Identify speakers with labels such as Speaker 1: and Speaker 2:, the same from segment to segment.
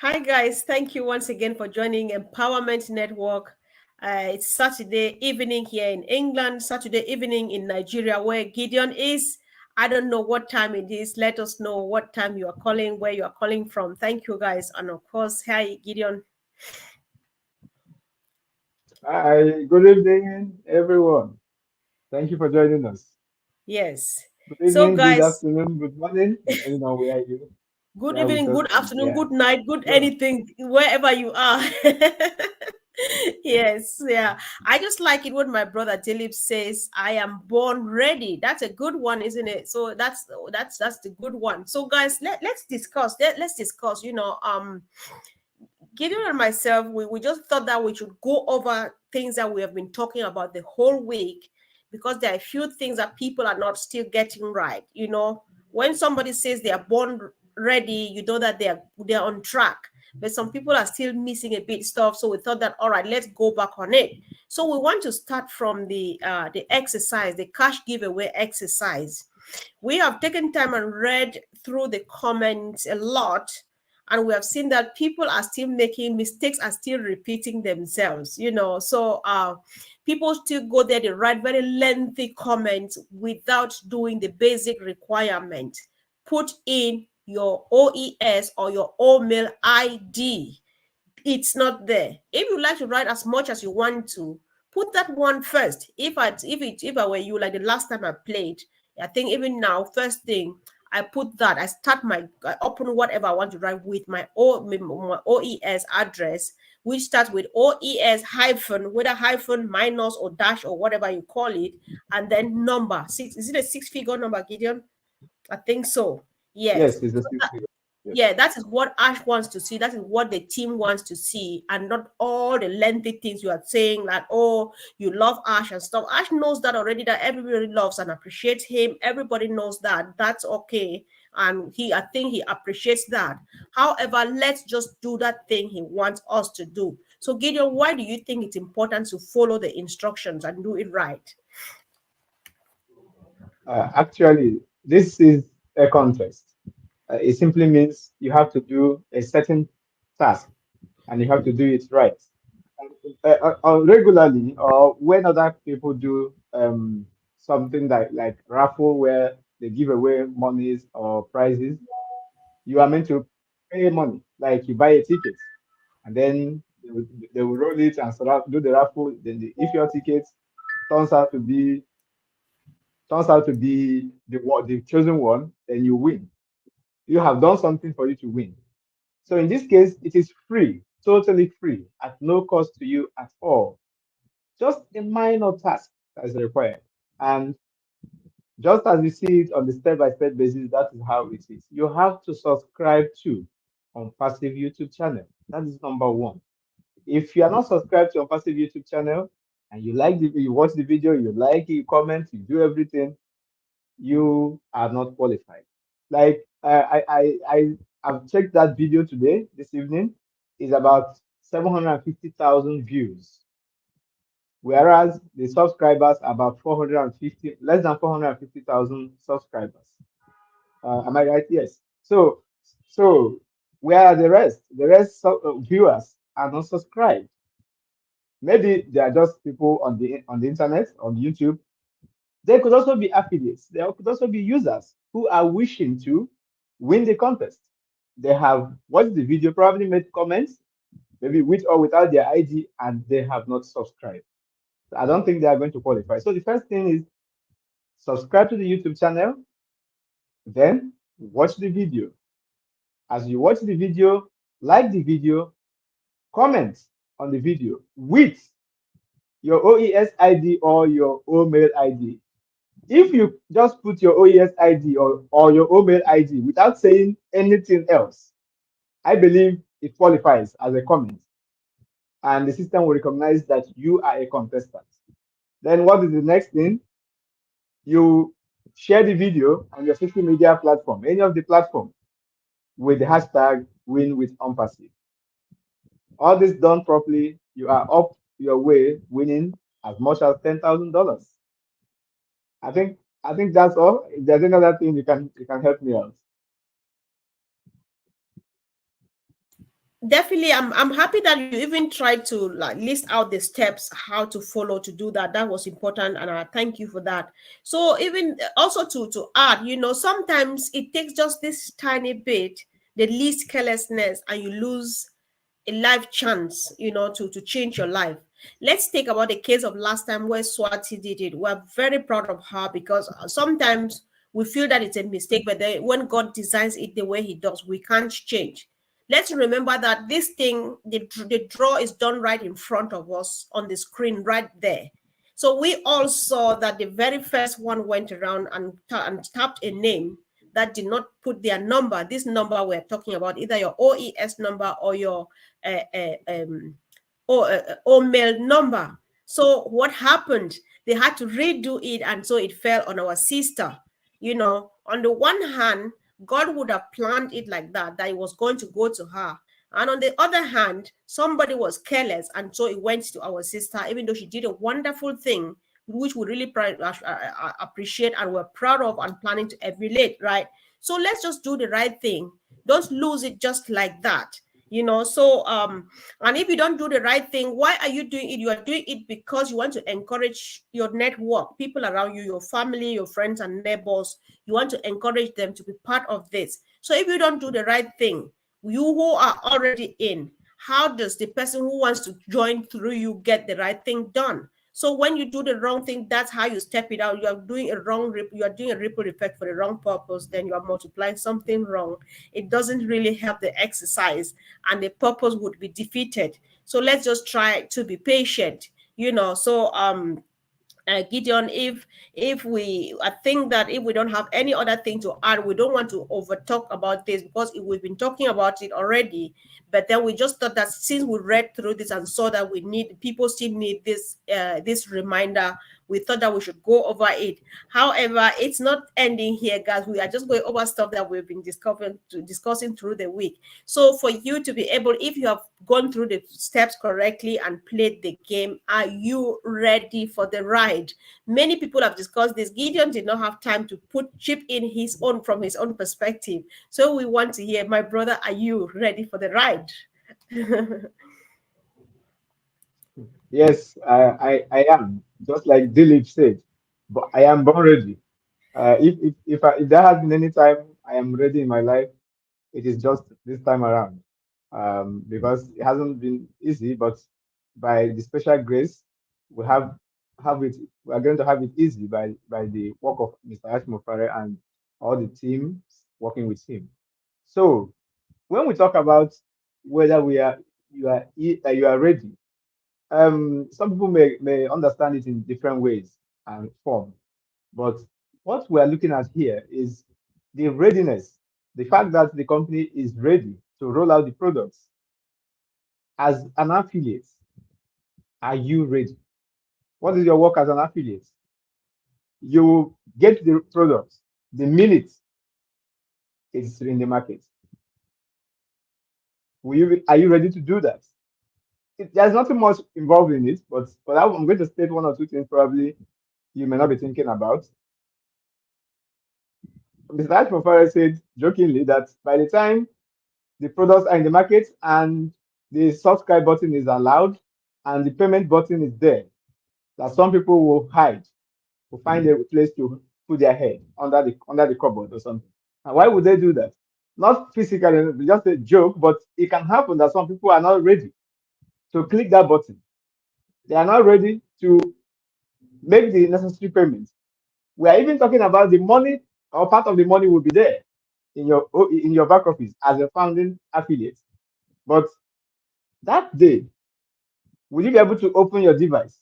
Speaker 1: Hi, guys. Thank you once again for joining Empowerment Network. It's Saturday evening here in England, Saturday evening in Nigeria, where Gideon is. I don't know what time it is. Let us know what time you are calling, where you are calling from. Thank you, guys. And of course, hi, Gideon.
Speaker 2: Hi, good evening, everyone. Thank you for joining us.
Speaker 1: Yes.
Speaker 2: Good
Speaker 1: So,
Speaker 2: evening, good
Speaker 1: guys,
Speaker 2: afternoon, good morning, depending on
Speaker 1: good
Speaker 2: where we
Speaker 1: evening,
Speaker 2: talk
Speaker 1: good
Speaker 2: from.
Speaker 1: afternoon,
Speaker 2: Yeah,
Speaker 1: good night, good
Speaker 2: go.
Speaker 1: anything, wherever you are. Yes, yeah. I just like it when my brother Dilip says, "I am born ready." That's a good one, isn't it? So that's the good one. So, guys, let's discuss. Let's discuss. Gideon and myself, we just thought that we should go over things that we have been talking about the whole week, because there are a few things that people are not still getting right. When somebody says they are born ready, you know that they're on track. But some people are still missing a bit stuff. So we thought that, all right, let's go back on it. So we want to start from the exercise, the cash giveaway exercise. We have taken time and read through the comments a lot, and we have seen that people are still making mistakes, are still repeating themselves. So people still go there, they write very lengthy comments without doing the basic requirement. Put in your OES or your OMail ID. It's not there. If you like to write as much as you want to, put that one first. If I were you, like the last time I played, I think even now, first thing I put that. I open whatever I want to write with my OES address, which starts with OES hyphen, whether hyphen, minus, or dash, or whatever you call it, and then number six. Is it a six-figure number, Gideon? I think so. Yes.
Speaker 2: Yes, it's a six figure. Yes.
Speaker 1: Yeah, that is what Ash wants to see. That is what the team wants to see, and not all the lengthy things you are saying, like, oh, you love Ash and stuff. Ash knows that already, that everybody loves and appreciates him. Everybody knows that. That's okay. And I think he appreciates that. However, let's just do that thing he wants us to do. So, Gideon, why do you think it's important to follow the instructions and do it right?
Speaker 2: Actually, this is a contest. It simply means you have to do a certain task and you have to do it right. Regularly, or when other people do something like raffle where they give away monies or prizes, you are meant to pay money, like you buy a ticket, and then they will roll it and do the raffle. Then if your ticket turns out to be the chosen one, then you win. You have done something for you to win. So in this case, it is free, totally free, at no cost to you at all. Just a minor task that is required. And just as you see it on the step-by-step basis, that is how it is. You have to subscribe to ONPASSIVE YouTube channel. That is number one. If you are not subscribed to ONPASSIVE YouTube channel and you watch the video, you like it, you comment, you do everything, you are not qualified. Like I've checked that video today, this evening, is about 750,000 views, whereas the subscribers are about 450, less than 450,000 subscribers. Am I right? Yes. So where are the rest? The rest viewers are not subscribed. Maybe they are just people on the internet, on YouTube. They could also be affiliates. They could also be users who are wishing to win the contest. They have watched the video, probably made comments, maybe with or without their ID, and they have not subscribed. I don't think they are going to qualify. So the first thing is subscribe to the YouTube channel, then watch the video. As you watch the video, like the video, comment on the video with your OES ID or your OMail ID. If you just put your OES ID or your OMail ID without saying anything else, I believe it qualifies as a comment, and the system will recognize that you are a contestant. Then what is the next thing? You share the video on your social media platform, any of the platform, with the hashtag win with ONPASSIVE. All this done properly, you are up your way winning as much as $10,000. I think that's all. If there's another thing you can help me out.
Speaker 1: Definitely, I'm happy that you even tried to like list out the steps how to follow to do that. That was important, and I thank you for that. So even also to add, sometimes it takes just this tiny bit, the least carelessness, and you lose a life chance, to change your life. Let's take about the case of last time where Swati did it. We're very proud of her because sometimes we feel that it's a mistake, but then when God designs it the way He does, we can't change. Let's remember that this thing, the draw is done right in front of us on the screen right there. So we all saw that the very first one went around and tapped a name that did not put their number. This number we're talking about, either your OES number or your uh, uh, um, or mail number. So what happened? They had to redo it, and so it fell on our sister. On the one hand, God would have planned it like that it was going to go to her. And on the other hand, somebody was careless, and so it went to our sister, even though she did a wonderful thing, which we really appreciate and we're proud of and planning to emulate, right? So let's just do the right thing. Don't lose it just like that. And if you don't do the right thing, why are you doing it? You are doing it because you want to encourage your network, people around you, your family, your friends and neighbors. You want to encourage them to be part of this. So if you don't do the right thing, you who are already in, how does the person who wants to join through you get the right thing done? So when you do the wrong thing, that's how you step it out. You are doing you are doing a ripple effect for the wrong purpose. Then you are multiplying something wrong. It doesn't really help the exercise, and the purpose would be defeated. So let's just try to be patient. Gideon, I think that if we don't have any other thing to add, we don't want to over talk about this because we've been talking about it already. But then we just thought that since we read through this and saw that people still need this reminder, we thought that we should go over it. However, it's not ending here, guys. We are just going over stuff that we've been discussing through the week. So for you to be able, if you have gone through the steps correctly and played the game, are you ready for the ride? Many people have discussed this. Gideon did not have time to chip in from his own perspective. So we want to hear, my brother, are you ready for the ride?
Speaker 2: Yes, I am. Just like Dilip said, but I am born ready. If there has been any time I am ready in my life, it is just this time around. Because it hasn't been easy, but by the special grace, we have it. We are going to have it easy by the work of Mr. Ashmofare and all the teams working with him. So when we talk about whether you are ready, some people may understand it in different ways and form, but what we are looking at here is the readiness, the fact that the company is ready to roll out the products. As an affiliate, are you ready? What is your work as an affiliate? You get the products the minute it's in the market. Are you ready to do that? There's nothing much involved in it, but I'm going to state one or two things probably you may not be thinking about. Mr. Ashmofare said jokingly that by the time the products are in the market and the subscribe button is allowed and the payment button is there, that some people will hide, will find a place to put their head under the cupboard or something. And why would they do that? Not physically, just a joke, but it can happen that some people are not ready to click that button. They are not ready to make the necessary payments. We are even talking about the money, or part of the money will be there in your back office as a founding affiliate. But that day, will you be able to open your device?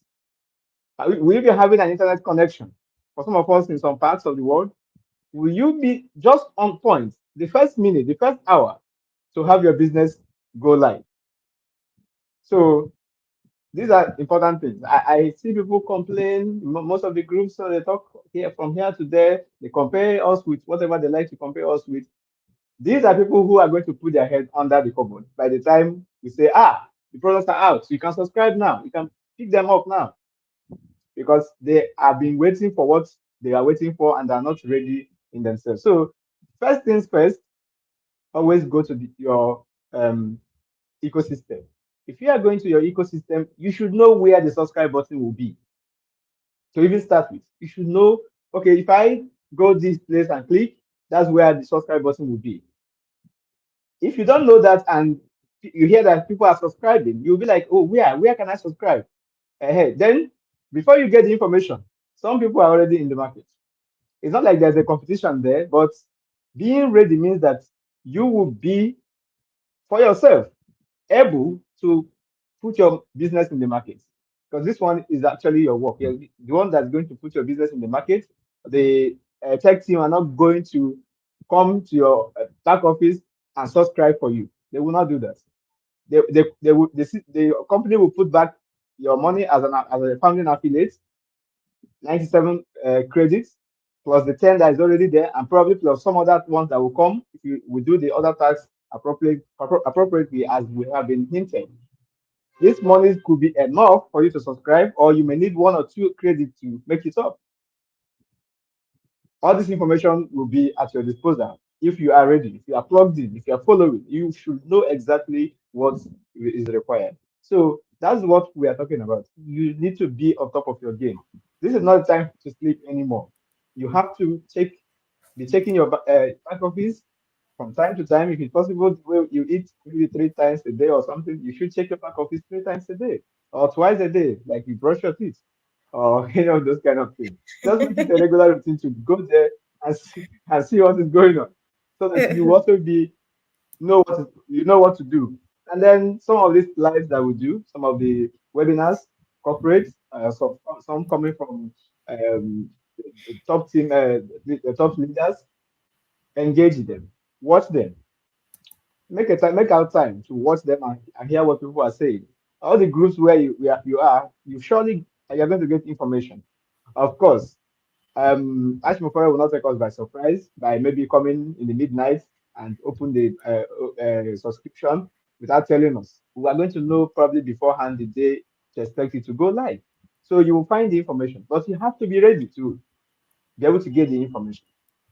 Speaker 2: Will you be having an internet connection? For some of us in some parts of the world, will you be just on point the first minute, the first hour to have your business go live? So these are important things. I see people complain, most of the groups, so they talk here from here to there, they compare us with whatever they like to compare us with. These are people who are going to put their head under the cupboard by the time we say, the products are out, so you can subscribe now, you can pick them up now, because they have been waiting for what they are waiting for and are not ready in themselves. So first things first, always go to your ecosystem. If you are going to your ecosystem, you should know where the subscribe button will be. To even start with, you should know, okay, if I go this place and click, that's where the subscribe button will be. If you don't know that and you hear that people are subscribing, you'll be like, oh, where can I subscribe? Then before you get the information, some people are already in the market. It's not like there's a competition there, but being ready means that you will be for yourself able to put your business in the market, because this one is actually your work. You're the one that's going to put your business in the market. The tech team are not going to come to your back office and subscribe for you. They will not do that. The company will put back your money as a founding affiliate, 97 credits plus the 10 that is already there, and probably plus some other ones that will come if you will do the other tax appropriately as we have been hinting. This money could be enough for you to subscribe, or you may need one or two credits to make it up. All this information will be at your disposal if you are ready, if you are plugged in, if you are following. You should know exactly what is required. So that's what we are talking about. You need to be on top of your game. This is not the time to sleep anymore. You have to be checking your back office from time to time. If it's possible, you eat maybe 3 times a day or something, you should check your back office 3 times a day or twice a day, like you brush your teeth or those kind of things. Just make it a regular routine to go there and see what is going on, so that you also you know what to do. And then some of these lives that we do, some of the webinars, corporate, some coming from the top team, the top leaders, engage them, watch them, make out time to watch them and hear what people are saying. All the groups where you surely you're going to get information. Of course, Ashmokore will not take us by surprise by maybe coming in the midnight and open the subscription without telling us. We are going to know probably beforehand the day to expect it to go live. So you will find the information, but you have to be ready to be able to get the information.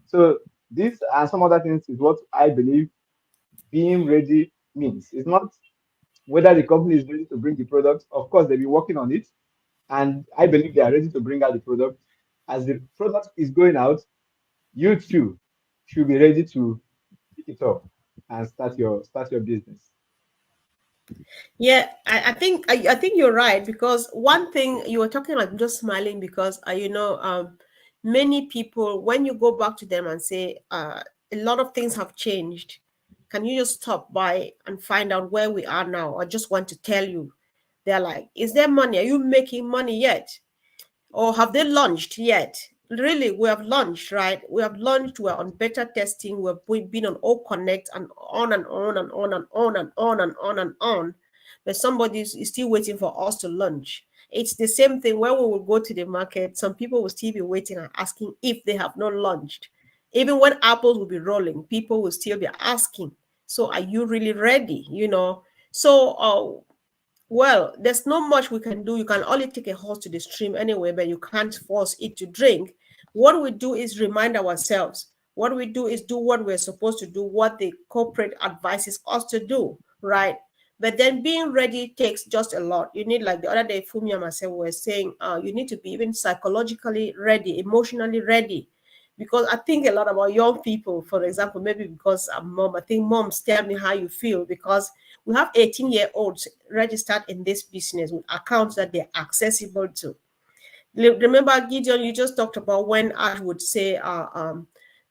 Speaker 2: So this and some other things is what I believe being ready means. It's not whether the company is ready to bring the product. Of course, they've been working on it, and I believe they are ready to bring out the product. As the product is going out, you too should be ready to pick it up and start your business.
Speaker 1: Yeah, I think you're right, because one thing you were talking, like, I'm just smiling because many people, when you go back to them and say a lot of things have changed, can you just stop by and find out where we are now? I just want to tell you, they're like, is there money? Are you making money yet? Or have they launched yet? Really, we have launched, right? We have launched. We're on beta testing. We've been on all connect and on and on and on and on and on and on and on. But somebody is still waiting for us to launch. It's the same thing when we will go to the market. Some people will still be waiting and asking if they have not launched. Even when apples will be rolling, people will still be asking. So, are you really ready? So, well, there's not much we can do. You can only take a horse to the stream anyway, but you can't force it to drink. What we do is remind ourselves. What we do is do what we're supposed to do, what the corporate advises us to do, right? But then being ready takes just a lot. You need, like the other day, Fumi and myself were saying, you need to be even psychologically ready, emotionally ready. Because I think a lot about young people, for example, maybe because I'm mom, I think moms tell me how you feel, because we have 18-year-olds registered in this business with accounts that they're accessible to. Remember, Gideon, you just talked about when I would say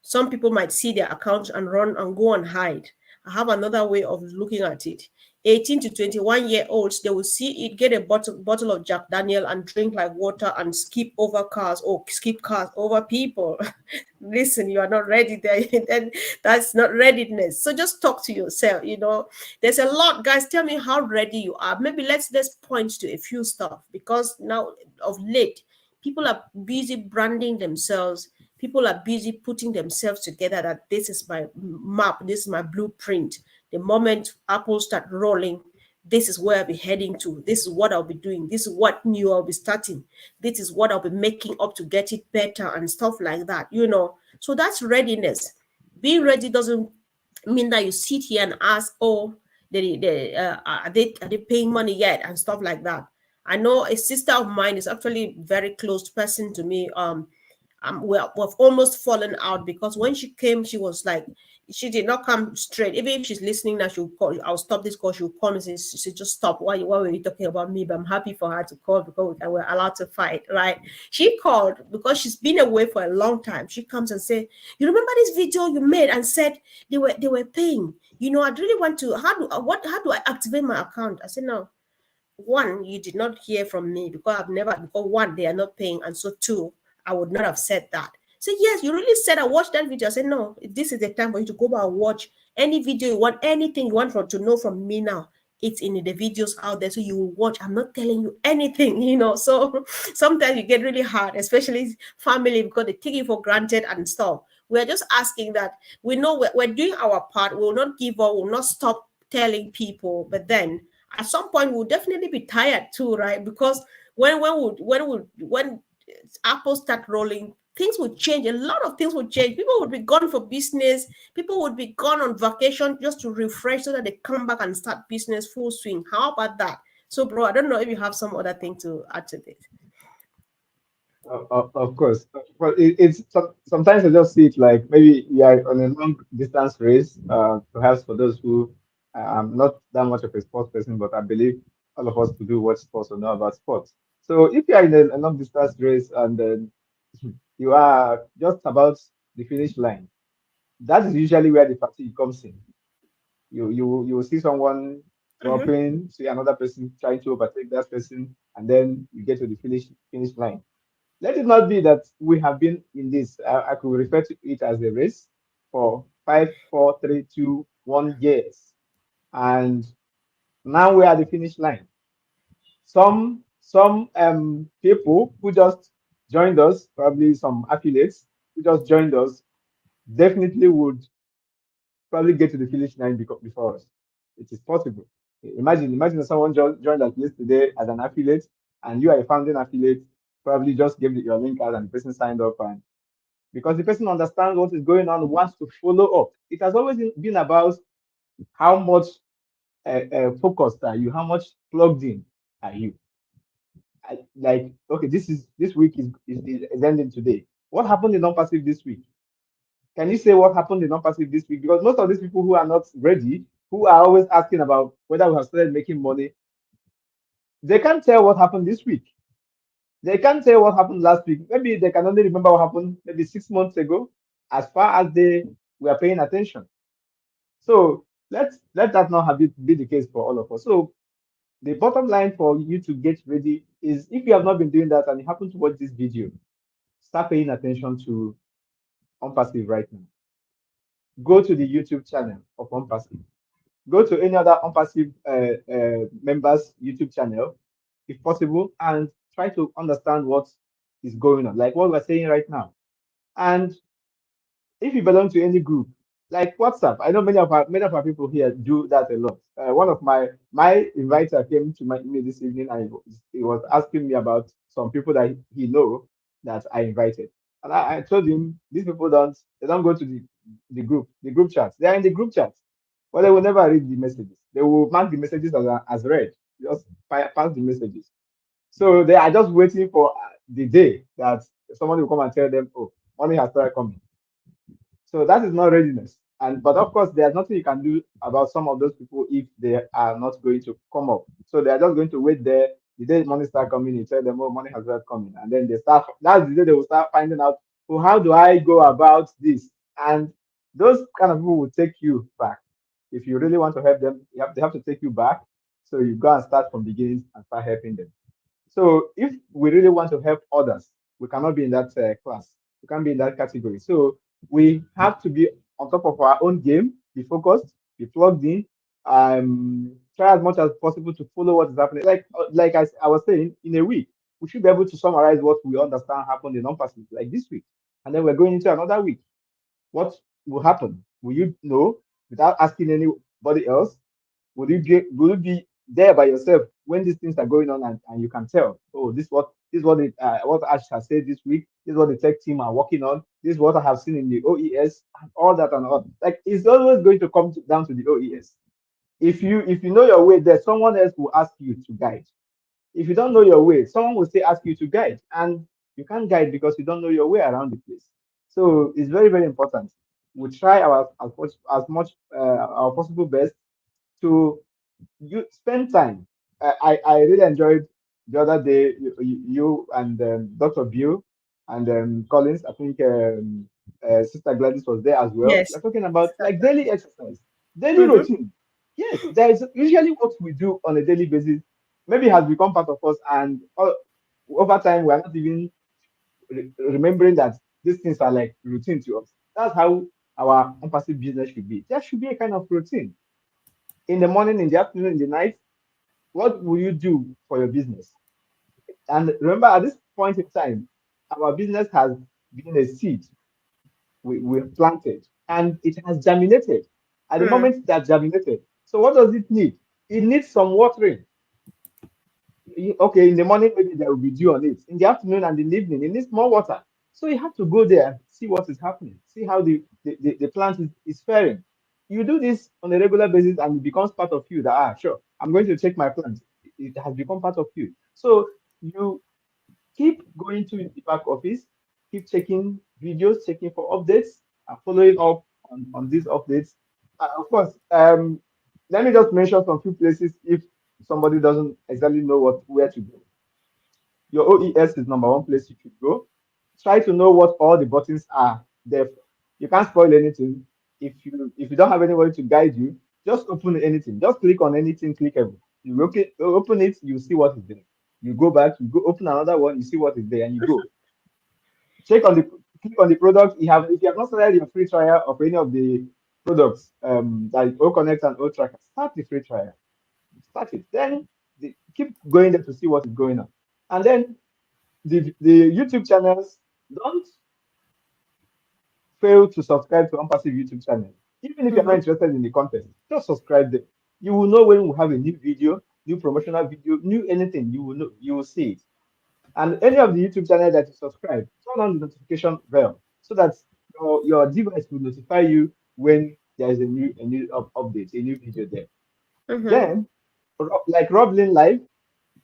Speaker 1: some people might see their account and run and go and hide. I have another way of looking at it. 18 to 21-year-olds, they will see it, get a bottle of Jack Daniel and drink like water and skip over cars or skip cars over people. Listen, you are not ready there. Then that's not readiness. So just talk to yourself. There's a lot. Guys, tell me how ready you are. Maybe let's point to a few stuff, because now of late people are busy branding themselves. People are busy putting themselves together, that this is my map, this is my blueprint. The moment Apple start rolling, this is where I'll be heading to. This is what I'll be doing. This is what new I'll be starting. This is what I'll be making up to get it better and stuff like that. So that's readiness. Being ready doesn't mean that you sit here and ask, oh, Are they paying money yet and stuff like that. I know a sister of mine is actually very close person to me. We've almost fallen out because when she came, she was like, she did not come straight. Even if she's listening now, she'll call. I'll stop this call. She'll call me. She just stop. Why were you talking about me? But I'm happy for her to call because we're allowed to fight, right? She called because she's been away for a long time. She comes and say, "You remember this video you made and said they were paying? I'd really want to. How do I activate my account?" I said, "No, one, you did not hear from me because one, they are not paying, and so two, I would not have said that." So yes, you really said I watched that video. I said, "No, this is the time for you to go back and watch any video you want, anything you want to know from me now. It's in the videos out there, so you will watch. I'm not telling you anything, So sometimes you get really hard, especially family, because they take it for granted and stuff. We're just asking that we know we're doing our part. We'll not give up. We'll not stop telling people, but then at some point we'll definitely be tired too, right? Because when apples start rolling, things will change. A lot of things will change. People would be gone for business. People would be gone on vacation just to refresh so that they come back and start business full swing. How about that? So, bro, I don't know if you have some other thing to add to this.
Speaker 2: Of course, but sometimes I just see it like maybe we are on a long distance race. Perhaps for those who I'm not that much of a sports person, but I believe all of us who do watch sports or know about sports. So if you are in a long distance race and then you are just about the finish line, that is usually where the fatigue comes in. You will see someone
Speaker 1: Mm-hmm.
Speaker 2: dropping, see another person trying to overtake that person, and then you get to the finish line. Let it not be that we have been in this. I could refer to it as a race for 5, 4, 3, 2, 1 years, and now we are at the finish line. Some people who just joined us, probably some affiliates who just joined us, definitely would probably get to the finish line before us. It is possible. Imagine that someone joined at least today as an affiliate, and you are a founding affiliate, probably just gave your link out and the person signed up, and because the person understands what is going on, wants to follow up. It has always been about how much focused are you, how much plugged in are you. Like, okay, this week is ending today. What happened in non-passive this week? Can you say what happened in non-passive this week? Because most of these people who are not ready, who are always asking about whether we have started making money, they can't tell what happened this week. They can't tell what happened last week. Maybe they can only remember what happened maybe 6 months ago, as far as they were paying attention. So let that not have it be the case for all of us. So the bottom line for you to get ready is if you have not been doing that and you happen to watch this video, start paying attention to OnPassive right now. Go to the YouTube channel of OnPassive. Go to any other OnPassive members YouTube channel, if possible, and try to understand what is going on, like what we're saying right now. And if you belong to any group like WhatsApp, I know many of our people here do that a lot. One of my inviter came to me this evening and he was asking me about some people that he know that I invited, and I told him these people don't go to the group chats. They are in the group chats, but they will never read the messages. They will mark the messages as read, just pass the messages. So they are just waiting for the day that someone will come and tell them, "Oh, money has started coming." So that is not readiness. And but of course, there's nothing you can do about some of those people if they are not going to come up. So they are just going to wait there. The day money start coming, you tell them, "Oh, money has started coming," and then they start. That's the day they will start finding out, "Oh, how do I go about this?" And those kind of people will take you back. If you really want to help them, they have to take you back. So you go and start from beginning and start helping them. So if we really want to help others, we cannot be in that class. We can't be in that category. So we have to be on top of our own game, be focused, be plugged in, try as much as possible to follow what is happening. Like I was saying, in a week, we should be able to summarize what we understand happened in non-passive, like this week. And then we're going into another week. What will happen? Will you know without asking anybody else? Will you be there by yourself when these things are going on and you can tell, oh, what Ash has said this week, this is what the tech team are working on, this is what I have seen in the OES and all that and all. Like it's always going to come down to the OES. If you know your way, there someone else will ask you to guide. If you don't know your way, someone will still ask you to guide, and you can't guide because you don't know your way around the place. So it's very, very important. We try our as much our possible best to you spend time. I really enjoyed the other day you and Dr. Bill and Collins. I think Sister Gladys was there as well.
Speaker 1: Yes.
Speaker 2: We're talking about like daily exercise, daily
Speaker 1: Mm-hmm.
Speaker 2: routine. Yes, there is usually what we do on a daily basis. Maybe has become part of us, and over time we are not even remembering that these things are like routine to us. That's how our unpassive business should be. There should be a kind of routine in the morning, in the afternoon, in the night. What will you do for your business? And remember, at this point in time, our business has been a seed we planted and it has germinated. At the
Speaker 1: Mm.
Speaker 2: moment that germinated, so what does it need? It needs some watering. Okay, in the morning, maybe there will be dew on it. In the afternoon and in the evening, it needs more water. So you have to go there and see what is happening, see how the plant is faring. You do this on a regular basis and it becomes part of you that, sure, I'm going to take my plant. It has become part of you. So you keep going to the back office, keep checking videos, checking for updates, and following up on these updates. Of course, let me just mention some few places if somebody doesn't exactly know where to go. Your OES is number one place you should go. Try to know what all the buttons are there for. You can't spoil anything. If you don't have anybody to guide you, just open anything. Just click on anything clickable. You open it, you see what is there. You go back, you go open another one, you see what is there, and you go. Check on the Click on the product. You have If you have not started your free trial of any of the products, like O Connect and O Tracker, start the free trial. Start it. Then keep going there to see what is going on. And then the YouTube channels, don't fail to subscribe to Unpassive YouTube channel. Even if you're not
Speaker 1: Mm-hmm.
Speaker 2: interested in the content, just subscribe there. You will know when we have a new video, new promotional video, new anything. You will know. You will see it. And any of the YouTube channel that you subscribe, turn on the notification bell so that your device will notify you when there is a new update, a new video there.
Speaker 1: Mm-hmm.
Speaker 2: Then, like Roblin Live,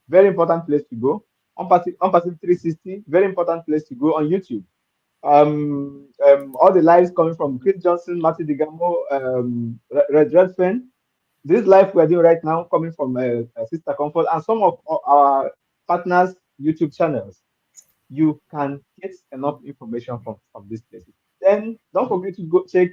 Speaker 2: very important place to go. Unpassive 360, very important place to go on YouTube. All the lives coming from Chris Johnson, Matthew Digamo, Red Redfern. This live we're doing right now coming from Sister Comfort and some of our partners' YouTube channels. You can get enough information from these places. Then don't forget to go check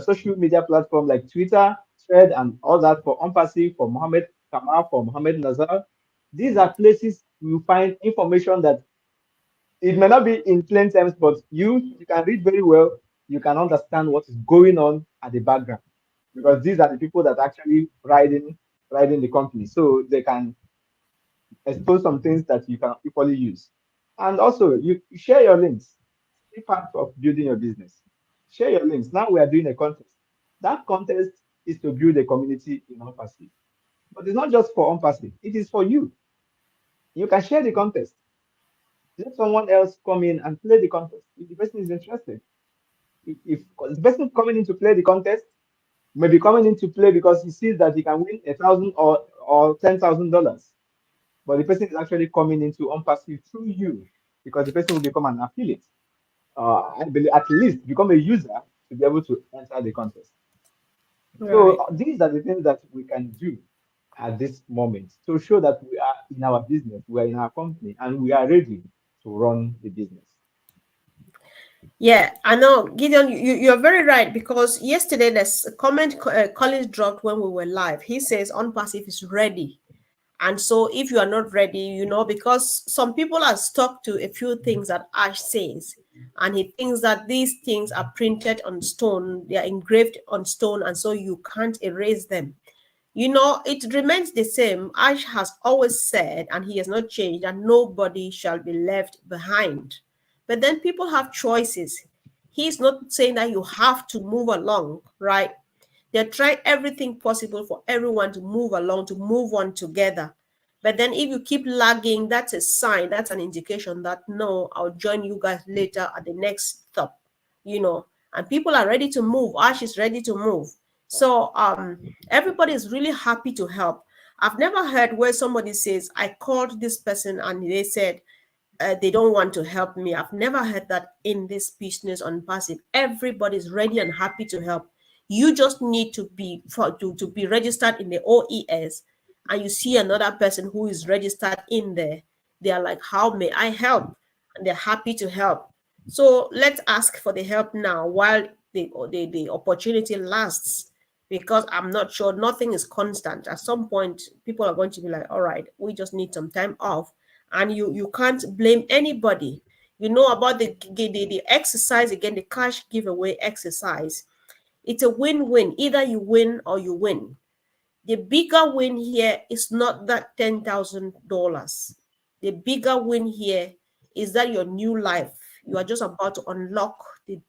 Speaker 2: social media platform like Twitter, Thread, and all that for Unpassive, for Mohammed Kamal, for Mohammed Nazar. These are places you find information that it may not be in plain terms, but you can read very well. You can understand what is going on at the background because these are the people that actually riding the company, so they can expose some things that you can equally use. And also, you share your links. Be part of building your business. Share your links. Now we are doing a contest. That contest is to build a community in OnPassive, but it's not just for OnPassive. It is for you. You can share the contest. Let someone else come in and play the contest if the person is interested. If the person coming in to play the contest may be coming in to play because he sees that he can win 1,000 or $10,000, but the person is actually coming into OnPassive through you because the person will become an affiliate. I believe at least become a user to be able to enter the contest. So
Speaker 1: Right.
Speaker 2: these are the things that we can do at this moment to show that we are in our business, we are in our company, and we are ready to run the business.
Speaker 1: Yeah, I know, Gideon. You're very right because yesterday there's a comment Collins dropped when we were live. He says OnPassive is ready. And so, if you are not ready, because some people are stuck to a few things that Ash says, and he thinks that these things are printed on stone, they are engraved on stone, and so you can't erase them. It remains the same. Ash has always said, and he has not changed, that nobody shall be left behind. But then people have choices. He's not saying that you have to move along, right? They're trying everything possible for everyone to move along, to move on together. But then if you keep lagging, that's a sign, that's an indication that no, I'll join you guys later at the next stop, you know. And people are ready to move. Ash is ready to move. So everybody is really happy to help. I've never heard where somebody says, I called this person and they said they don't want to help me. I've never heard that in this business on passive. Everybody's ready and happy to help. You just need to be to be registered in the OES, and you see another person who is registered in there. They are like, how may I help? And they're happy to help. So let's ask for the help now while the opportunity lasts, because I'm not sure, nothing is constant. At some point, people are going to be like, all right, we just need some time off. And you can't blame anybody. You know about the exercise again, the cash giveaway exercise. It's a win-win. Either you win or you win. The bigger win here is not that $10,000. The bigger win here is that your new life, you are just about to unlock the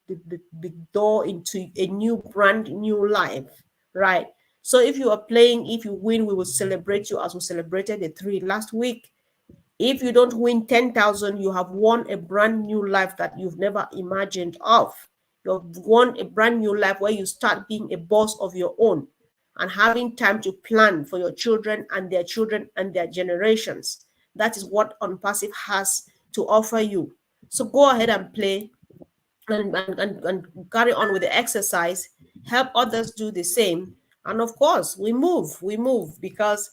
Speaker 1: door into a new brand new life, right? So if you are playing, if you win, we will celebrate you as we celebrated the three last week. If you don't win 10,000, you have won a brand new life that you've never imagined of. You've won a brand new life where you start being a boss of your own and having time to plan for your children and their generations. That is what OnPassive has to offer you. So go ahead and play and carry on with the exercise, help others do the same. And of course, we move because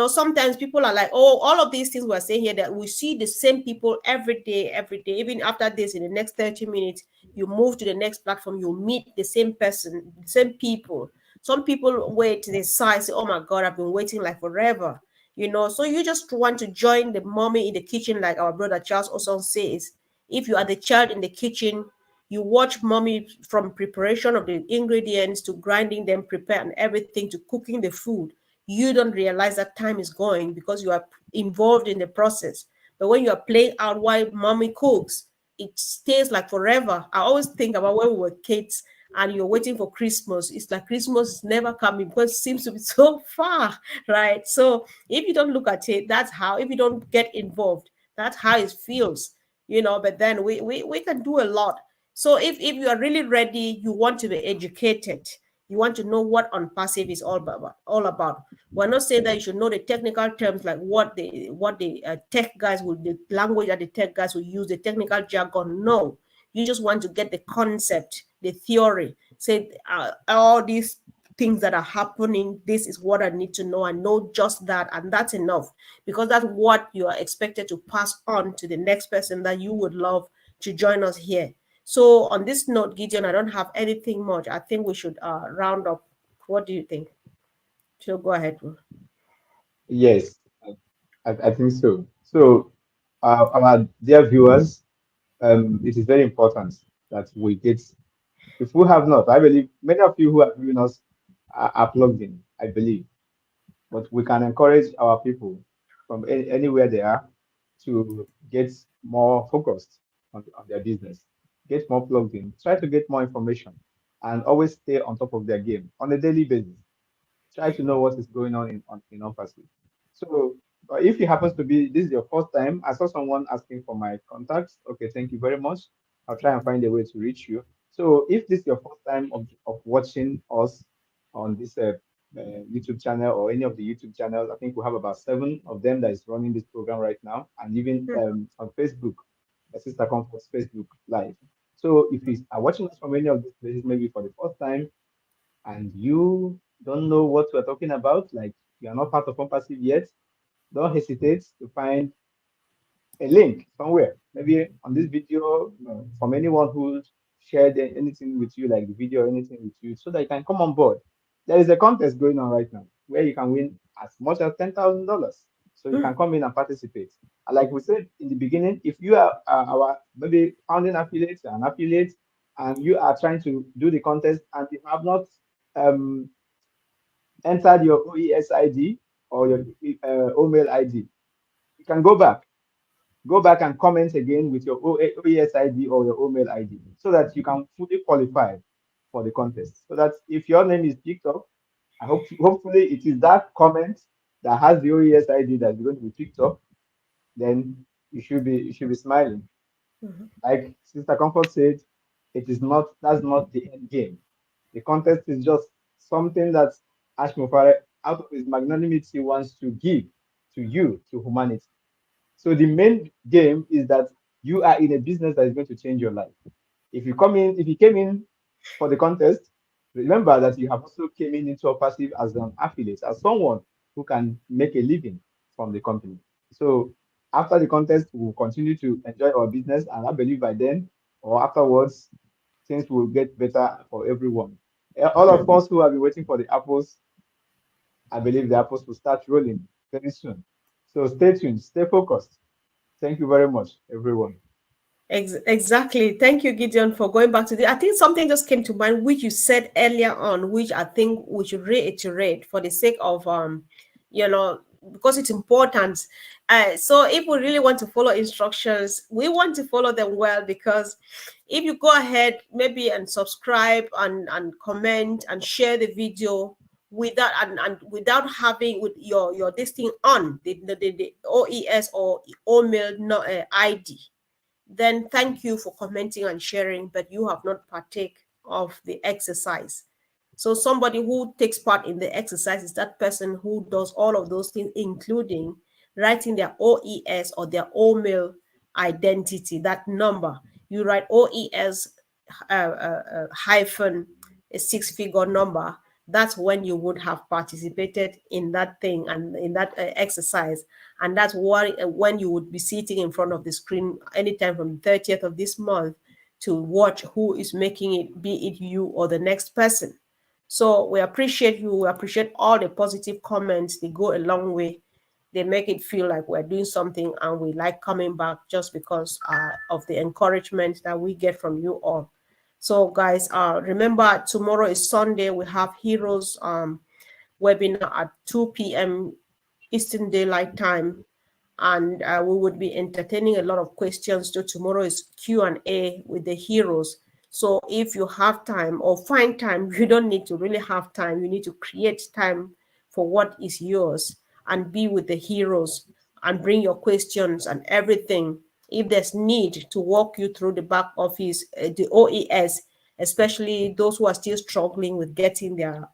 Speaker 1: sometimes people are like, oh, all of these things we're saying here, that we see the same people every day, even after this, in the next 30 minutes, you move to the next platform, you meet the same person, the same people. Some people wait, they sigh, say, oh my God, I've been waiting like forever. So you just want to join the mommy in the kitchen, like our brother Charles also says. If you are the child in the kitchen, you watch mommy from preparation of the ingredients to grinding them, prepare and everything, to cooking the food. You don't realize that time is going because you are involved in the process. But when you are playing out while mommy cooks, it stays like forever. I always think about when we were kids and you're waiting for Christmas. It's like Christmas is never coming because it seems to be so far, right? So if you don't look at it, that's how, if you don't get involved, that's how it feels. But then we can do a lot. So if you are really ready, you want to be educated, you want to know what OnPassive is all about. We're not saying that you should know the technical terms, like what the tech guys will, the language that the tech guys will use, the technical jargon. No, you just want to get the concept, the theory. Say all these things that are happening, this is what I need to know. I know just that, and that's enough, because that's what you are expected to pass on to the next person that you would love to join us here. So on this note, Gideon, I don't have anything much. I think we should round up. What do you think? So go ahead.
Speaker 2: Yes, I think so. So, our dear viewers, it is very important that we get, if we have not, I believe many of you who are viewing us are plugged in, I believe, but we can encourage our people from anywhere they are to get more focused on their business, get more plugged in, try to get more information, and always stay on top of their game on a daily basis. Try to know what is going on in OnPassive. So if it happens to be this is your first time, I saw someone asking for my contacts. Okay, thank you very much. I'll try and find a way to reach you. So if this is your first time of watching us on this YouTube channel or any of the YouTube channels, I think we have about 7 of them that is running this program right now, and even on Facebook, Sister Comfort's Facebook Live. So if you are watching us from any of these places, maybe for the first time, and you don't know what we're talking about, like you are not part of ONPASSIVE yet, don't hesitate to find a link somewhere, maybe on this video, from anyone who shared anything with you, like the video or anything with you, so that you can come on board. There is a contest going on right now where you can win as much as $10,000. So you can come in and participate. And like we said in the beginning, if you are our maybe founding affiliate, an affiliate, and you are trying to do the contest and you have not um, entered your OES ID or your OMail ID, you can go back and comment again with your OES ID or your OMail ID so that you can fully qualify for the contest. So that if your name is picked up, I hope hopefully it is that comment that has the OES ID that is going to be picked up, then you should be smiling.
Speaker 1: Mhm.
Speaker 2: Like Sister Comfort said, it is not that's not the end game. The contest is just something that Ashmufare, out of his magnanimity, wants to give to you, to humanity. So the main game is that you are in a business that is going to change your life. If you came in for the contest, remember that you have also came in into a passive as an affiliate, as someone who can make a living from the company. So after the contest, we'll continue to enjoy our business, and I believe by then or afterwards, things will get better for everyone. All of us who have been waiting for the apples, I believe the apples will start rolling very soon. So stay tuned, stay focused. Thank you very much, everyone.
Speaker 1: Exactly. Thank you, Gideon, for going back to the. I think something just came to mind, which you said earlier on, which I think we should reiterate for the sake of you know, because it's important. So if we really want to follow instructions, we want to follow them well, because if you go ahead maybe and subscribe and comment and share the video without and without having with your this thing on the OES or OMail no, ID, then thank you for commenting and sharing, but you have not partake of the exercise. So somebody who takes part in the exercise is that person who does all of those things, including writing their OES or their OMail identity, that number. You write OES hyphen a six-figure number. That's when you would have participated in that thing and in that exercise. And that's what, when you would be sitting in front of the screen anytime from the 30th of this month to watch who is making it, be it you or the next person. So we appreciate you. We appreciate all the positive comments. They go a long way. They make it feel like we're doing something, and we like coming back just because of the encouragement that we get from you all. So guys, remember tomorrow is Sunday. We have Heroes webinar at 2 p.m. Eastern Daylight Time, and we would be entertaining a lot of questions. So tomorrow is Q&A with the heroes. So if you have time or find time, you don't need to really have time. You need to create time for what is yours and be with the heroes and bring your questions and everything. If there's need to walk you through the back office, the OES, especially those who are still struggling with getting their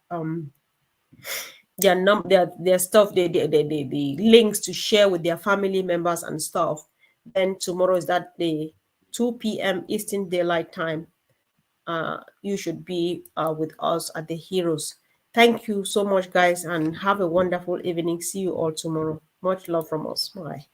Speaker 1: stuff, the links to share with their family members and stuff, then tomorrow is that day, 2 p.m. Eastern Daylight Time. You should be with us at the Heroes. Thank you so much, guys, and have a wonderful evening. See you all tomorrow. Much love from us. Bye.